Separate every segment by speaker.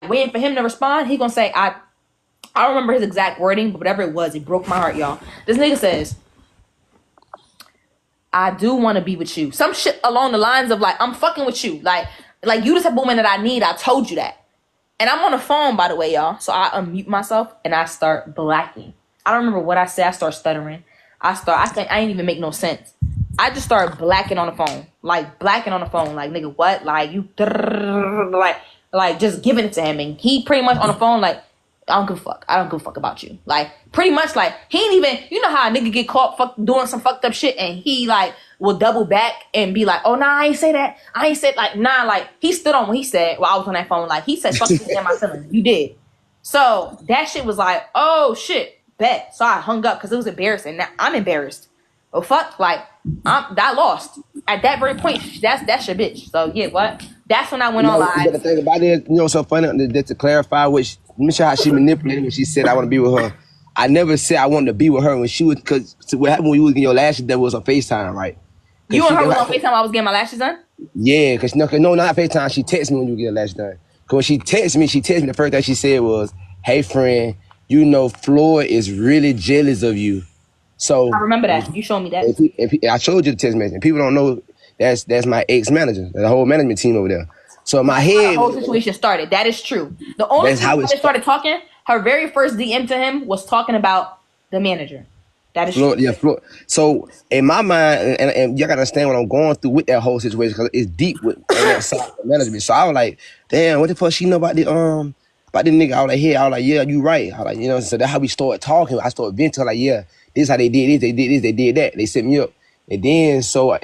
Speaker 1: waiting for him to respond, he gonna say, I don't remember his exact wording, but whatever it was, it broke my heart, y'all. This nigga says, I do want to be with you. Some shit along the lines of like, I'm fucking with you. Like you the type of woman that I need. I told you that. And I'm on the phone, by the way, y'all. So I unmute myself and I start blacking. I don't remember what I said. I start stuttering. I ain't even make no sense. I just started blacking on the phone. Like blacking on the phone. Like, nigga, what? Like you like just giving it to him. And he pretty much on the phone like, I don't give a fuck. I don't give a fuck about you. Like, pretty much, like, he ain't even, you know how a nigga get caught doing some fucked up shit and he, like, will double back and be like, oh, nah, I ain't say that. I ain't said, like, nah, like, he stood on what he said while I was on that phone. Like, he said, fuck you in my feelings. You did. So, that shit was like, oh, shit, bet. So, I hung up because it was embarrassing. Now, I'm embarrassed. Oh, fuck, like, I lost. At that very point, that's your bitch. So, yeah, what? That's when I went on live.
Speaker 2: The thing about it, you know, so funny, just to clarify, which, let me show how she manipulated when she said I want to be with her. I never said I wanted to be with her when she was, because what happened when you was getting your lashes done was on FaceTime, right?
Speaker 1: You and her was on FaceTime while I was getting my lashes done?
Speaker 2: Yeah, because no, not FaceTime. She texted me when you get your lashes done. Because when she texted me, the first thing she said was, hey, friend, you know Floyd is really jealous of you. So
Speaker 1: I remember that. You showed me that.
Speaker 2: I showed you the text message. And people don't know that's my ex-manager, the whole management team over there. So in my head,
Speaker 1: the whole situation started. That is true. The only time they started talking, her very first DM to him was talking about the manager. That is true.
Speaker 2: Yeah, so in my mind, and y'all gotta understand what I'm going through with that whole situation because it's deep with that side of management. So I was like, damn, what the fuck she know about the nigga? I was like, yeah, you right. I was like, you know, so that's how we started talking. I started venting like, yeah, this is how they did this, they did this, they did that. They set me up. And then so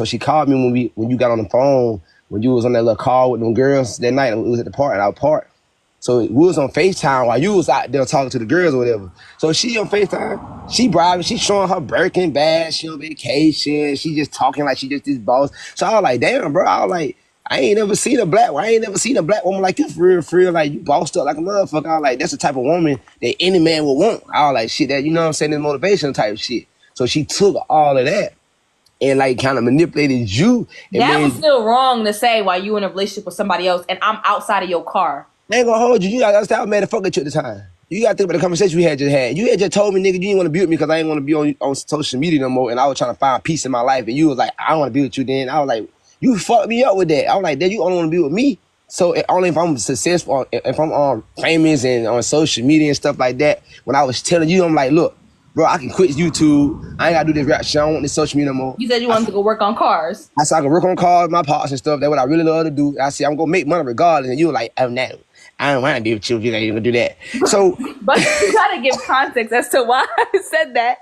Speaker 2: she called me when you got on the phone. When you was on that little call with them girls that night, it was at the park, at our park. So we was on FaceTime while you was out there talking to the girls or whatever. So she on FaceTime, she bribing, she showing her Birkin bag, she on vacation, she just talking like she just this boss. So I was like, damn, bro, I was like, I ain't never seen a black woman like you for real, like you bossed up like a motherfucker. I was like, that's the type of woman that any man would want. I was like, shit, that, you know what I'm saying, this motivational type of shit. So she took all of that and like kind of manipulated you.
Speaker 1: That was still wrong to say while you in a relationship with somebody else and I'm outside of your car.
Speaker 2: I ain't gonna hold you. You gotta understand I was mad to fuck with you at the time. You gotta think about the conversation we had just had. You had just told me, nigga, you didn't want to be with me because I didn't want to be on social media no more and I was trying to find peace in my life. And you was like, I don't want to be with you then. I was like, you fucked me up with that. I was like, then you only want to be with me. So only if I'm successful, if I'm famous and on social media and stuff like that, when I was telling you, I'm like, look, bro, I can quit YouTube. I ain't gotta do this rap shit. I don't want this social media no more.
Speaker 1: You said you wanted to go work on cars.
Speaker 2: I said I can work on cars, my parts and stuff. That's what I really love to do. I said I'm gonna make money regardless. And you were like, oh no, I don't want to be with you. You ain't gonna do that. So,
Speaker 1: but you gotta give context as to why I said that.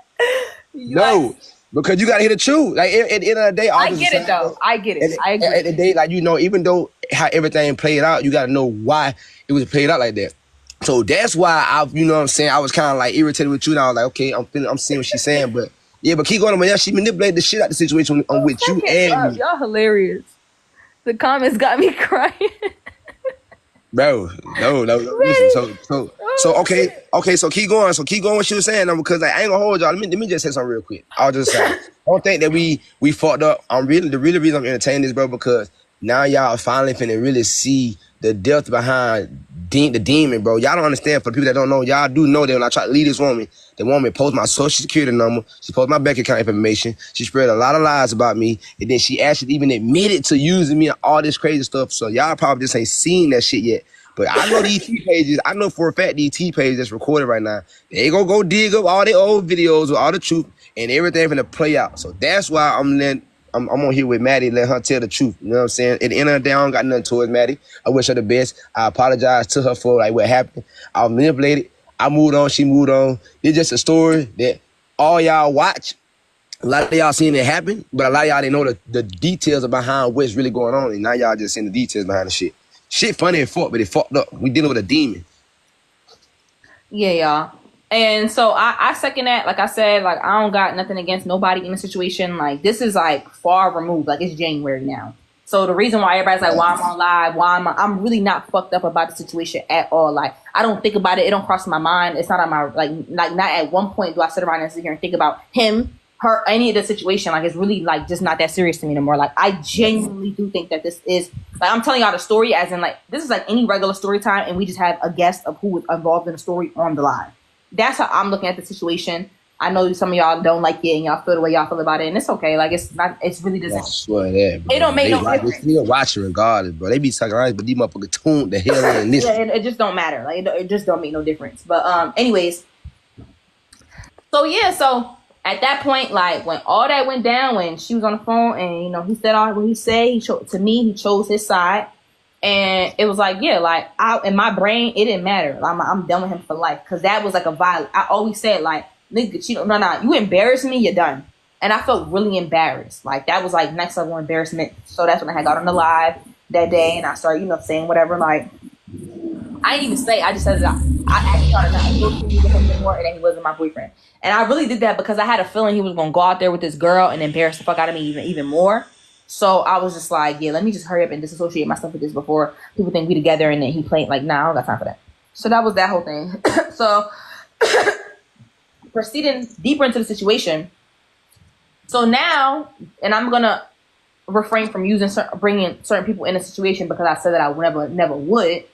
Speaker 2: Because you gotta hear the truth. Like at the end of the day,
Speaker 1: I get it though. I get it. I agree.
Speaker 2: At the day, like, you know, even though how everything played out, you gotta know why it was played out like that. So that's why you know what I'm saying, I was kind of like irritated with you, and I was like, okay, I'm seeing what she's saying, but yeah, but keep going. But yeah, she manipulated the shit out of the situation with you and me.
Speaker 1: Y'all hilarious. The comments got me crying.
Speaker 2: Bro, no. Listen, so okay. So keep going. So keep going what she was saying, because like, I ain't gonna hold y'all. Let me just say something real quick. I'll just say, I don't think that we fucked up. The real reason I'm entertaining this, bro, because now y'all finally finna really see the depth behind the demon, bro. Y'all don't understand. For the people that don't know, y'all do know that when I try to leave this woman, the woman posted my social security number, she posted my bank account information, she spread a lot of lies about me, and then she actually even admitted to using me and all this crazy stuff. So y'all probably just ain't seen that shit yet. But I know these T pages, I know for a fact these T pages that's recorded right now, they gonna go dig up all the old videos with all the truth and everything finna play out. So that's why I'm on here with Mattie, let her tell the truth. You know what I'm saying? At the end of the day, I don't got nothing towards Mattie. I wish her the best. I apologize to her for like what happened. I was manipulated. I moved on. She moved on. It's just a story that all y'all watch. A lot of y'all seen it happen, but a lot of y'all didn't know the details behind what's really going on. And now y'all just seeing the details behind the shit. Shit funny and fuck, but it fucked up. We dealing with a demon.
Speaker 1: Yeah, y'all. And so I second that. Like I said, like I don't got nothing against nobody in the situation. Like this is like far removed. Like it's January now. So the reason why everybody's like, why I'm on live, I'm really not fucked up about the situation at all. Like I don't think about it. It don't cross my mind. It's not on my like not at one point do I sit around and sit here and think about him her any of the situation. Like, it's really like just not that serious to me anymore. Like, I genuinely do think that this is like, I'm telling y'all the story as in like, this is like any regular story time, and we just have a guest of who was involved in the story on the live. That's how I'm looking at the situation. I know some of y'all don't like it and y'all feel the way y'all feel about it, and it's okay. Like, it's not, it's really doesn't.
Speaker 2: I swear that, bro.
Speaker 1: It don't make no difference.
Speaker 2: They still watching regardless, bro. They be talking right, but these motherfuckers tuned the hell in this.
Speaker 1: Yeah, it just don't matter. Like, it just don't make no difference. But anyways, so yeah, so at that point, like when all that went down, when she was on the phone and you know he said all what he said, he chose his side, and it was like, yeah, like in my brain it didn't matter. I'm done with him for life, because that was like a violent. I always said like, nigga, you embarrass me, you're done. And I felt really embarrassed. Like, that was like next level embarrassment. So that's when I had got on the live that day and I started, you know, saying whatever. Like, I didn't even say, I just said that I actually started not associating with him anymore, and that he wasn't my boyfriend. And I really did that because I had a feeling he was going to go out there with this girl and embarrass the fuck out of me even more. So I was just like, yeah, let me just hurry up and disassociate myself with this before people think we together, and then he played like, nah, I don't got time for that. So that was that whole thing. So proceeding deeper into the situation. So now, and I'm going to refrain from bringing certain people in a situation because I said that I never would.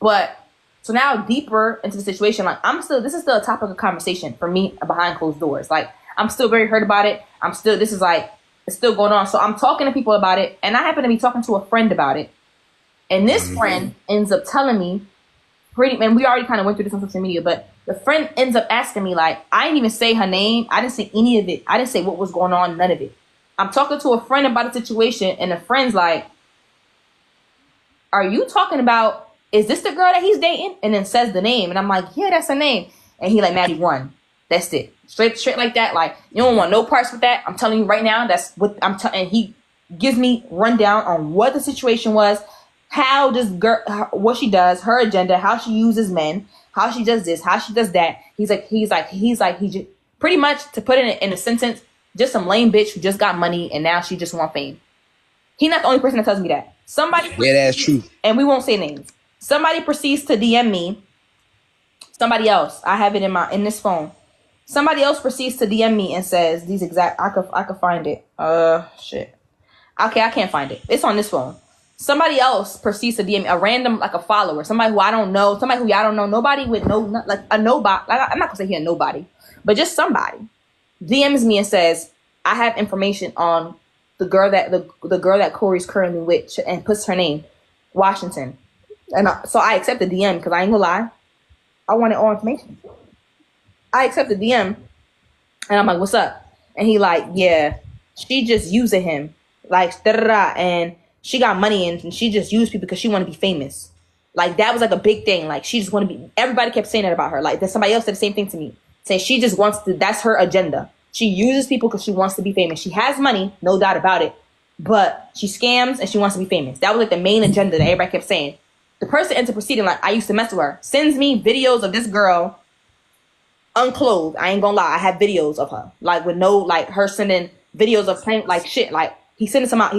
Speaker 1: But so now deeper into the situation, like this is still a topic of conversation for me behind closed doors. Like, I'm still very hurt about it. This is like, it's still going on. So I'm talking to people about it, and I happen to be talking to a friend about it. And this friend ends up telling me and we already kind of went through this on social media, but the friend ends up asking me, like, I didn't even say her name. I didn't say any of it. I didn't say what was going on, none of it. I'm talking to a friend about a situation, and the friend's like, are you talking about, is this the girl that he's dating? And then says the name. And I'm like, yeah, that's her name. And he like, Mattie, run. That's it. Straight like that. Like, you don't want no parts with that. I'm telling you right now, that's what and he gives me rundown on what the situation was, how this girl, what she does, her agenda, how she uses men, how she does this, how she does that. He just pretty much, to put it in a sentence, just some lame bitch who just got money and now she just want fame. He's not the only person that tells me that.
Speaker 2: Yeah, that's true.
Speaker 1: And we won't say names. Somebody proceeds to DM me. Somebody else, I have it in this phone. Somebody else proceeds to DM me and says these exact. I could find it. Shit. Okay, I can't find it. It's on this phone. Somebody else proceeds to DM me, a random, like a follower, somebody who I don't know, somebody who y'all don't know, nobody with like a nobody. Like, I'm not gonna say he a nobody, but just somebody DMs me and says, I have information on the girl that Corey's currently with, and puts her name, Washington. And so I accept the DM because I ain't gonna lie, I wanted all information. I accept the DM, and I'm like, what's up? And he like, yeah, she just using him, like, da-da-da, and she got money and she just used people because she want to be famous. Like, that was like a big thing. Like, she just want to be, everybody kept saying that about her. Like, then somebody else said the same thing to me, saying she just wants to, that's her agenda. She uses people because she wants to be famous. She has money, no doubt about it, but she scams and she wants to be famous. That was like the main agenda that everybody kept saying. The person ends up proceeding, like, I used to mess with her, sends me videos of this girl unclothed. I ain't gonna lie, I have videos of her, like, with no, like, her sending videos of playing, like, shit. Like, he sent it to my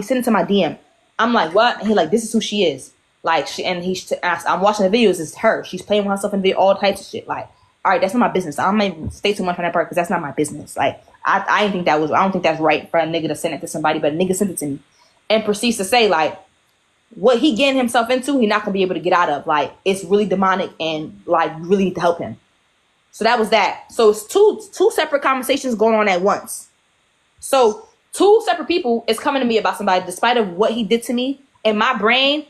Speaker 1: DM. I'm like, what? And he like, this is who she is. Like, I'm watching the videos. It's her. She's playing with herself in video, all types of shit. Like, all right, that's not my business. I'm not even stay too much on that part because that's not my business. Like, I don't think that's right for a nigga to send it to somebody, but a nigga sent it to me and proceeds to say, like, what he getting himself into, he not gonna be able to get out of. Like, it's really demonic and, like, you really need to help him. So that was that. So it's two separate conversations going on at once. So two separate people is coming to me about somebody, despite of what he did to me. In my brain,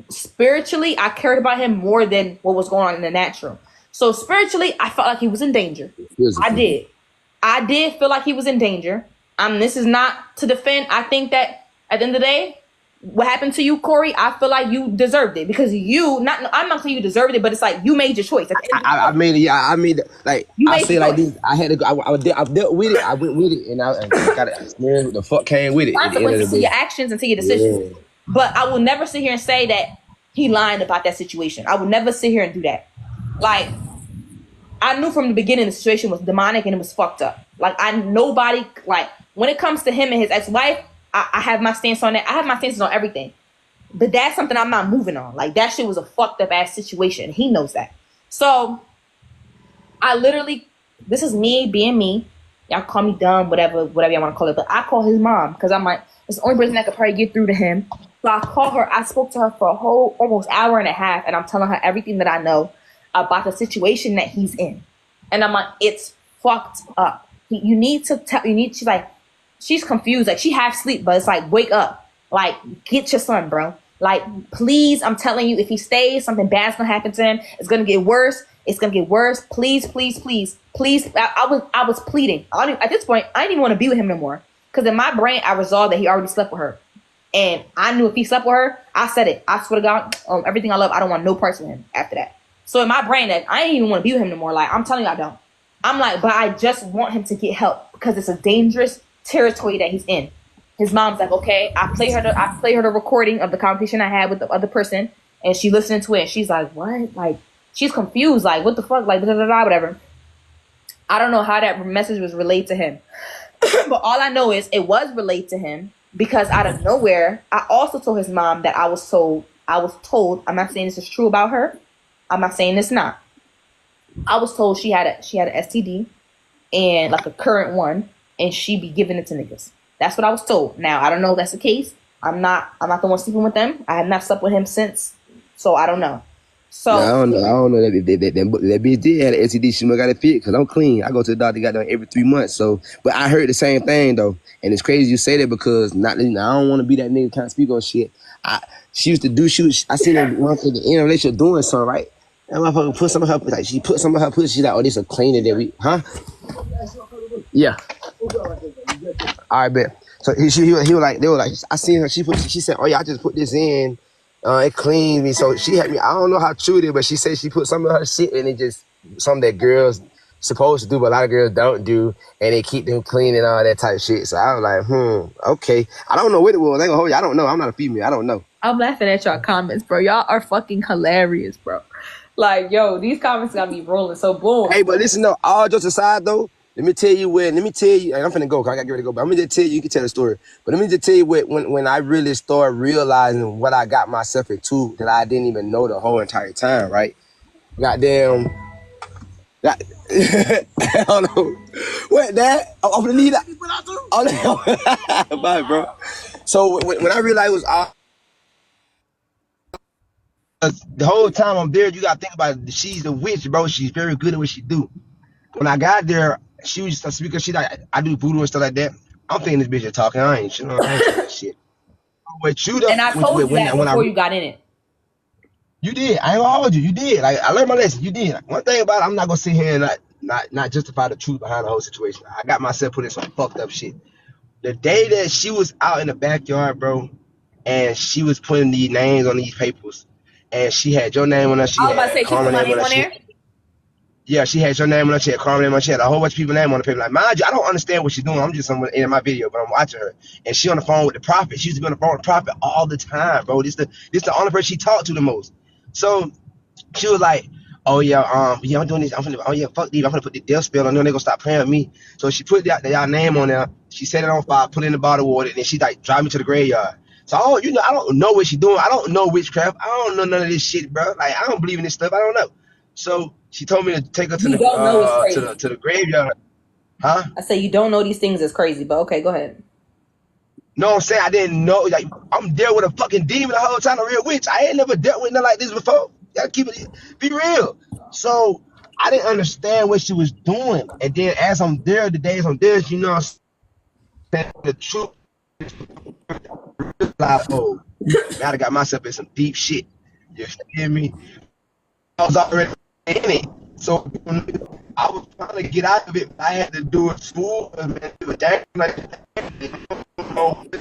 Speaker 1: spiritually, I cared about him more than what was going on in the natural. So spiritually, I felt like he was in danger. I did feel like he was in danger. This is not to defend. I think that at the end of the day, what happened to you, Corey, I feel like you deserved it because I'm not saying you deserved it, but it's like you made your choice.
Speaker 2: I made it. Yeah, I made it. Like, I say like this. I had to go. I dealt with it. I went with it, and I got it. What the fuck came with it?
Speaker 1: Consequences to your actions and to your decisions. Yeah. But I will never sit here and say that he lied about that situation. I would never sit here and do that. Like, I knew from the beginning the situation was demonic and it was fucked up. Like, when it comes to him and his ex-wife, I have my stance on that. I have my stances on everything. But that's something I'm not moving on. Like, that shit was a fucked up ass situation. He knows that. So I literally, this is me being me. Y'all call me dumb, whatever y'all want to call it. But I call his mom because I'm like, it's the only person that could probably get through to him. So I call her. I spoke to her for a whole almost hour and a half, and I'm telling her everything that I know about the situation that he's in. And I'm like, it's fucked up. You need to tell. She's like, she's confused. Like she half sleep, but it's like, wake up. Like, get your son, bro. Like, please, I'm telling you, if he stays, something bad's gonna happen to him. It's gonna get worse. It's gonna get worse. Please, please, please, please. I was pleading. At this point, I didn't even want to be with him no more. Because in my brain, I resolved that he already slept with her. And I knew if he slept with her, I said it. I swear to God, everything I love, I don't want no parts with him after that. So in my brain, that I didn't even want to be with him no more. Like, I'm telling you, I don't. I'm like, but I just want him to get help because it's a dangerous territory that he's in. His mom's like, okay, I play her the recording of the conversation I had with the other person, and she listened to it, and she's like, what? Like, she's confused, like, what the fuck, like, blah, blah, blah, whatever. I don't know how that message was relayed to him, but all I know is it was relayed to him because out of nowhere, I also told his mom that I was told, I'm not saying this is true about her, I'm not saying it's not. I was told she had an STD and like a current one, and she be giving it to niggas. That's what I was told. Now, I don't know if that's the case. I'm not the one sleeping with them. I have not slept with him since, so I don't know. So
Speaker 2: I don't know that bitch did have an STD. She must got it fit because I'm clean. I go to the doctor goddamn every 3 months. So, but I heard the same thing though, and it's crazy you say that because I don't want to be that nigga kind of speak on shit. She used to do shoot. I seen her once in the relationship doing something right. That motherfucker put some of her like she put some of her pussy. She's like, oh, this a cleaner that we Yeah. All right, bet. So he was like, they were like, I seen her. She said, oh yeah, I just put this in. It cleaned me. So she had me. I don't know how true it is, but she said she put some of her shit in it, just something that girls supposed to do, but a lot of girls don't do, and they keep them clean and all that type of shit. So I was like, okay. I don't know what it was. I ain't gonna hold you. I don't know. I'm not a female. I don't know.
Speaker 1: I'm laughing at y'all comments, bro. Y'all are fucking hilarious, bro. Like, yo, these comments got me rolling. So boom.
Speaker 2: Hey, but listen though, all jokes aside though, let me tell you, and I'm finna go, cause I gotta get ready to go, but let me just tell you can tell the story. But let me just tell you when I really started realizing what I got myself into that I didn't even know the whole entire time, right? Goddamn. I don't know. What, that? I'm gonna need that. Oh, no. Bye, bro. So when I realized it was all, the whole time I'm there, you gotta think about it. She's a witch, bro. She's very good at what she do. When I got there, she was just because she like I do voodoo and stuff like that. I'm thinking this bitch is talking. I ain't saying that shit. But you
Speaker 1: And I told you that before you got in it.
Speaker 2: You did. I ain't gonna hold you. You did. Like I learned my lesson. You did. One thing about it, I'm not gonna sit here and not justify the truth behind the whole situation. I got myself put in some fucked up shit. The day that she was out in the backyard, bro, and she was putting these names on these papers, and she had your name on her.
Speaker 1: I was about to say she put my name on there.
Speaker 2: Yeah, she had your name on her. She had Carmen name on her. She had a whole bunch of people's name on the paper. Like, mind you, I don't understand what she's doing. I'm just in my video, but I'm watching her. And she on the phone with the prophet. She used to be on the phone with the prophet all the time, bro. This the only person she talked to the most. So she was like, oh yeah, I'm doing this. Fuck these. I'm gonna put the death spell on them. They gonna stop playing with me. So she put y'all name on there. She set it on fire, put it in the bottle of water, and then she like drive me to the graveyard. So I don't know what she's doing. I don't know witchcraft. I don't know none of this shit, bro. Like I don't believe in this stuff. I don't know. So she told me to take her to the graveyard. Huh?
Speaker 1: I say you don't know these things is crazy, but okay, go ahead.
Speaker 2: No, I'm saying I didn't know. Like I'm there with a fucking demon the whole time, a real witch. I ain't never dealt with nothing like this before. Gotta keep it, be real. So I didn't understand what she was doing. And then as I'm there, the days I'm there, you know, I'm saying the truth. Like, oh, now I got myself in some deep shit. You hear me? I was already in it. So I was trying to get out of it. I had to do it smooth and do it down like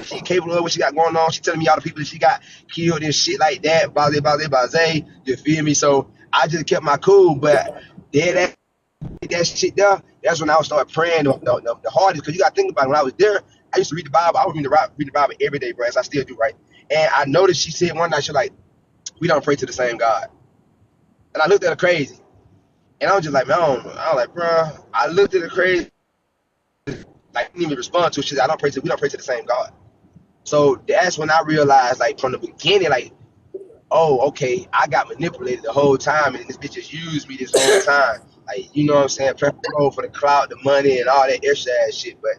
Speaker 2: she capable of what she got going on. She telling me all the people that she got killed and shit like that. Bale. You feel me? So I just kept my cool. But that shit there, that's when I would start praying the hardest. Because you got to think about it. When I was there, I used to read the Bible. I would read the Bible every day, bro, as I still do, right? And I noticed she said one night, she was like, we don't pray to the same God. And I looked at her crazy. And I was just like, man, I was like, bro, I looked at her crazy. Like, didn't even respond to it. She said, we don't pray to the same God. So that's when I realized, like, from the beginning, like, oh, okay, I got manipulated the whole time, and this bitch just used me this whole time. Like, you know what I'm saying? Prep pro for the clout, the money, and all that extra ass shit. But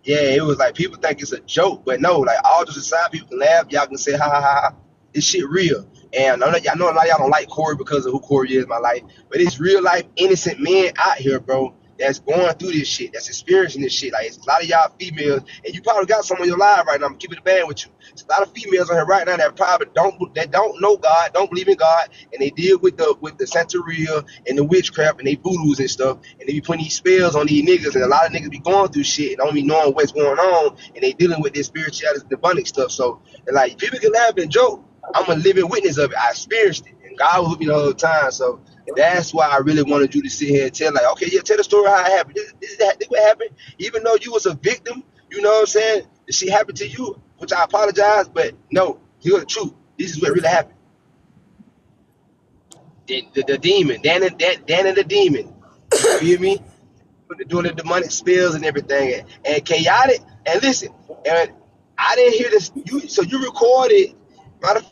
Speaker 2: yeah, it was like people think it's a joke, but no, like all jokes aside, people can laugh. Y'all can say, ha ha ha, this shit real. And I know a lot of y'all don't like Corey because of who Corey is in my life, but it's real life innocent men out here, bro, that's going through this shit, that's experiencing this shit. Like, it's a lot of y'all females, and you probably got some on your live right now. I'm keeping it a band with you. It's a lot of females on here right now that probably don't know God, don't believe in God, and they deal with the Santeria and the witchcraft and they voodoos and stuff, and they be putting these spells on these niggas, and a lot of niggas be going through shit and don't be knowing what's going on, and they dealing with this spirituality, demonic stuff. So, and like, people can laugh and joke. I'm a living witness of it. I experienced it, and God was with me the whole time. So that's why I really wanted you to sit here and tell, like, okay, yeah, tell the story how it happened. This what happened. Even though you was a victim, you know what I'm saying? The shit happened to you, which I apologize, but no, here's the truth. This is what really happened. The demon, Dan and the demon. You feel me? Doing the demonic spells and everything, and chaotic. And listen, and I didn't hear this. So you recorded. Matter of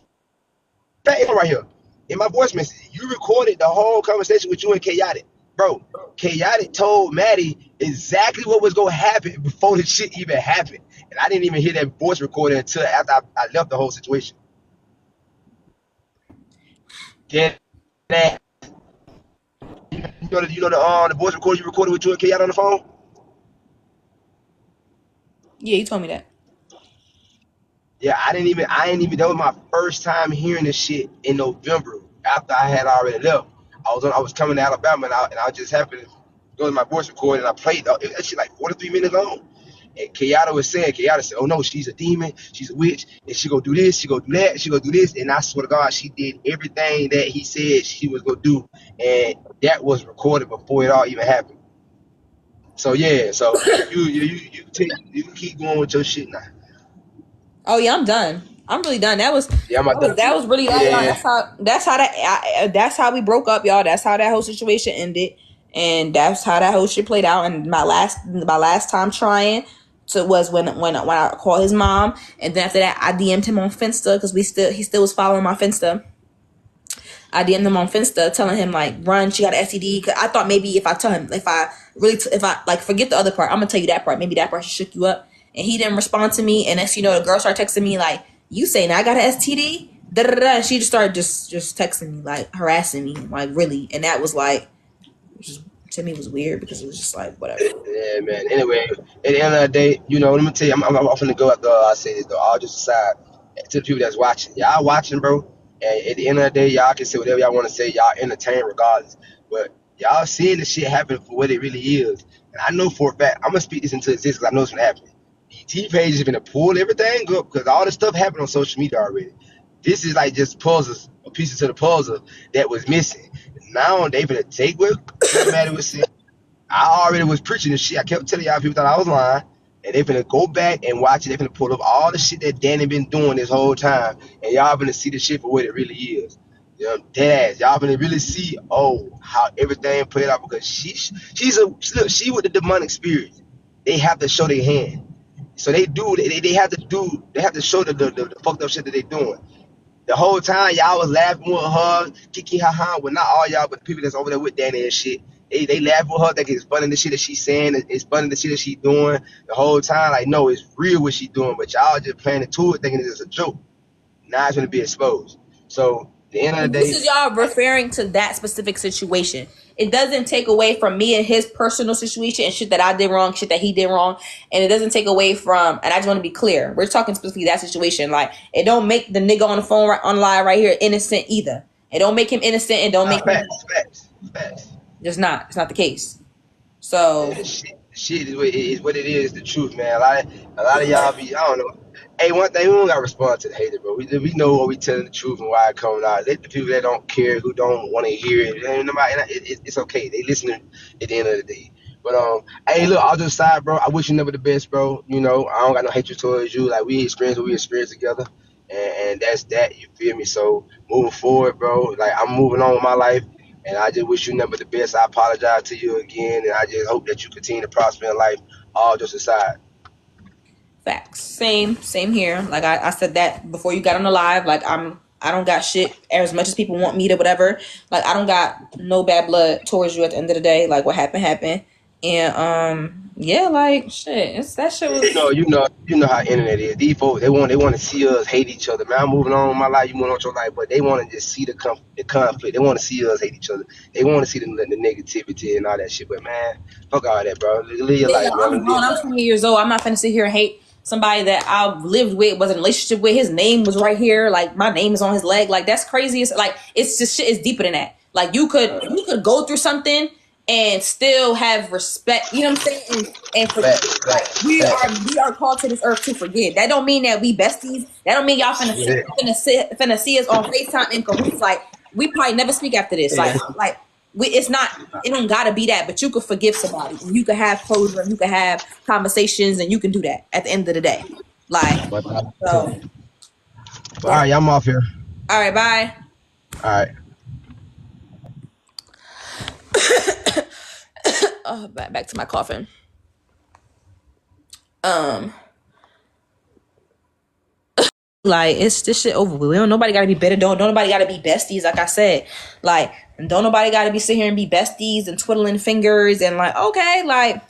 Speaker 2: fact, right here in my voice message, you recorded the whole conversation with you and Chaotic, bro. Chaotic told Mattie exactly what was gonna happen before the shit even happened, and I didn't even hear that voice recording until after I left the whole situation. Yeah, that the voice recording you recorded with you and Chaotic on the phone.
Speaker 1: Yeah, you told me that.
Speaker 2: Yeah, I didn't even. That was my first time hearing this shit in November after I had already left. I was coming to Alabama, and I just happened to go to my voice recording, and I played that shit like 43 minutes long. And Kayada said, "Oh no, she's a demon, she's a witch, and she go do this, she go do that, she go do this." And I swear to God, she did everything that he said she was gonna do, and that was recorded before it all even happened. So yeah, so you can keep going with your shit now.
Speaker 1: Oh yeah, I'm done. I'm really done.
Speaker 2: Yeah, I'm about
Speaker 1: That was really that, y'all.
Speaker 2: yeah.
Speaker 1: That's how we broke up, y'all. That's how that whole situation ended, and that's how that whole shit played out. And my last time trying to was when I called his mom, and then after that I DM'd him on Finsta because he still was following my Finsta. I DM'd him on Finsta telling him like, run, she got an STD. Cause I thought maybe if I tell him, if I like forget the other part, I'm gonna tell you that part. Maybe that part shook you up. And he didn't respond to me. And next, you know, the girl started texting me like, you saying I got an STD? Da da da. And she just started just texting me like harassing me like really. And that was like, just, to me was weird because it was just like whatever.
Speaker 2: Yeah, man. Anyway, at the end of the day, you know, let me tell you, I'm often to go after I say this though, all just aside to the people that's watching. Y'all watching, bro. And at the end of the day, y'all can say whatever y'all want to say. Y'all entertain regardless. But y'all seeing this shit happen for what it really is. And I know for a fact, I'm gonna speak this into existence because I know it's gonna happen. The page is gonna pull everything up because all this stuff happened on social media already. This is like just puzzles, a piece to the puzzle that was missing. Now they gonna take what Mattie was saying. I already was preaching this shit. I kept telling y'all people thought I was lying. And they finna go back and watch it. They finna pull up all the shit that Danny been doing this whole time. And y'all finna see the shit for what it really is. You know, dead ass. Y'all finna really see, how everything played out because she with the demonic spirit. They have to show their hand. So they have to show the fucked up shit that they doing. The whole time y'all was laughing with her, kiki ha ha. Well, not all y'all, but the people that's over there with Danny and shit. They laugh with her. Think it's funny the shit that she's saying. It's funny the shit that she's doing the whole time. Like, no, it's real what she's doing. But y'all just playing into it, thinking it's a joke. Now it's gonna be exposed. So at the end of the day,
Speaker 1: This is y'all referring to that specific situation. It doesn't take away from me and his personal situation and shit that I did wrong, shit that he did wrong, and it doesn't take away from. And I just want to be clear, we're talking specifically that situation. Like, it don't make the nigga on the phone on live right here innocent either. It don't make him innocent, and don't make him.
Speaker 2: Facts.
Speaker 1: Just not. It's not the case. So
Speaker 2: Yeah, shit is what it is. The truth, man. A lot of y'all be, I don't know. Hey, one thing, we don't gotta respond to the haters, bro. We know what we telling the truth and why it coming out. Let the people that don't care, who don't want to hear it, it's okay. They listening at the end of the day. But hey, look, I'll just side, bro. I wish you never the best, bro. You know, I don't got no hatred towards you. Like, we experience what we experience together, and that's that. You feel me? So moving forward, bro. Like, I'm moving on with my life. And I just wish you never the best. I apologize to you again, and I just hope that you continue to prosper in life, all just aside.
Speaker 1: facts. Same here. Like I said that before you got on the live. Like I don't got shit as much as people want me to, whatever. Like, I don't got no bad blood towards you at the end of the day. Like, what happened. And, yeah, like, shit. That shit was...
Speaker 2: You know how internet is. These folks, they want to see us hate each other. Man, I'm moving on with my life. You moving on with your life, but they want to just see the conflict. They want to see us hate each other. They want to see the negativity and all that shit. But man, fuck all that, bro. Live your life, man.
Speaker 1: I'm grown. I'm 20 years old. I'm not finna sit here and hate somebody that I've lived with, was in a relationship with. His name was right here. Like, my name is on his leg. Like, that's crazy. It's like, it's just shit is deeper than that. Like, you could go through something and still have respect. You know what I'm saying? And forget. Like, we are called to this earth to forgive. That don't mean that we besties. That don't mean y'all finna see us on FaceTime in cahoots. Like, we probably never speak after this. Like it's not, it don't gotta be that, but you could forgive somebody. You could have closure, and you could have conversations, and you can do that at the end of the day. Like, so.
Speaker 2: All right, I'm off here.
Speaker 1: All right, bye.
Speaker 2: All right.
Speaker 1: Oh, back to my coughing. Like, it's this shit over with. Nobody gotta be better. Don't nobody gotta be besties. Like I said, like, don't nobody gotta be sitting here and be besties and twiddling fingers and like, okay, like,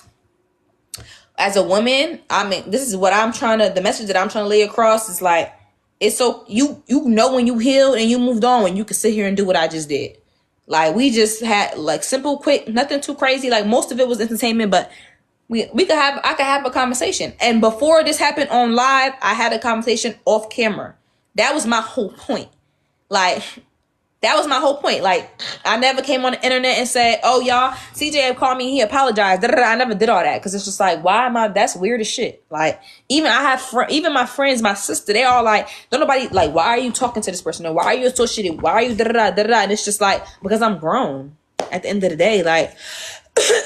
Speaker 1: as a woman, I mean, this is what the message that I'm trying to lay across is like, it's so you know when you healed and you moved on, and you can sit here and do what I just did. Like, we just had like simple, quick, nothing too crazy. Like, most of it was entertainment, but I could have a conversation. And before this happened on live, I had a conversation off camera. That was my whole point. Like, that was my whole point. Like, I never came on the internet and said, oh, y'all, CJ called me, he apologized. I never did all that, because it's just like, that's weird as shit. Like, even my friends, my sister, they all like, don't nobody, like, why are you talking to this person? Or why are you associated? Why are you And it's just like, because I'm grown at the end of the day. Like,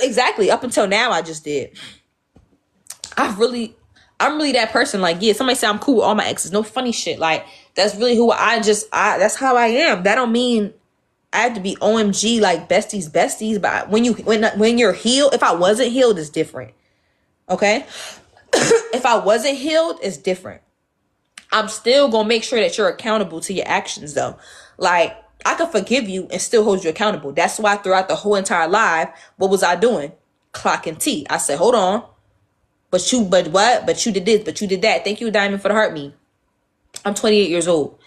Speaker 1: exactly. Up until now, I just did. I'm really that person. Like, yeah, somebody say I'm cool with all my exes. No funny shit. Like, that's really who that's how I am. That don't mean I have to be OMG, like, besties. But when you're healed, if I wasn't healed, it's different. Okay? If I wasn't healed, it's different. I'm still gonna make sure that you're accountable to your actions, though. Like, I could forgive you and still hold you accountable. That's why throughout the whole entire live, what was I doing? Clocking T. I said, hold on. But what? But you did this, but you did that. Thank you, Diamond, for the hurt me. I'm 28 years old.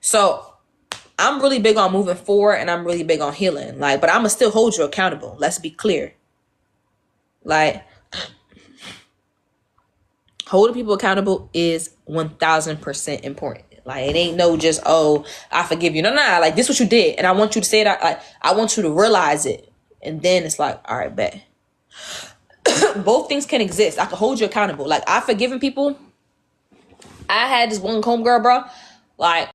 Speaker 1: So I'm really big on moving forward, and I'm really big on healing. Like, but I'm gonna still hold you accountable. Let's be clear. Like, holding people accountable is 1000% important. Like, it ain't no just, oh, I forgive you. No, like, this is what you did, and I want you to say that. Like, I want you to realize it, and then it's like, all right, bet. Both things can exist. I can hold you accountable. Like, I've forgiven people. I had this one homegirl, bro. Like,